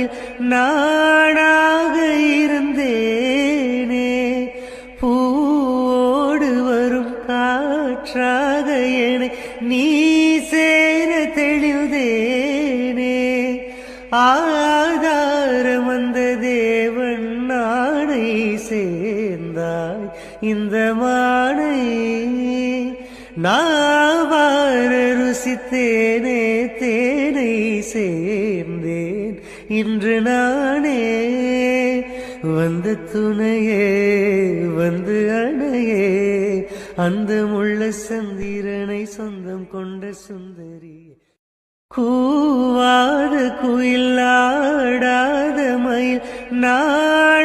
மயில் நானாக இருந்தேனே, பூவோடு வரும் காற்றாக என்னை நீ சேர தெளிந்தேனே, ஆதாரம் வந்த தேவன் நானை சேர்ந்தாய் இந்த மானை, நாவார ருசித்தேனே தேனை சேர்ந்தேன் இன்று நானே, வந்த துணையே வந்து அணையே அந்த முள்ள சந்திரனை சொந்தம் கொண்ட சுந்தரி, கூவாத குயில் ஆடாத மயில் நான்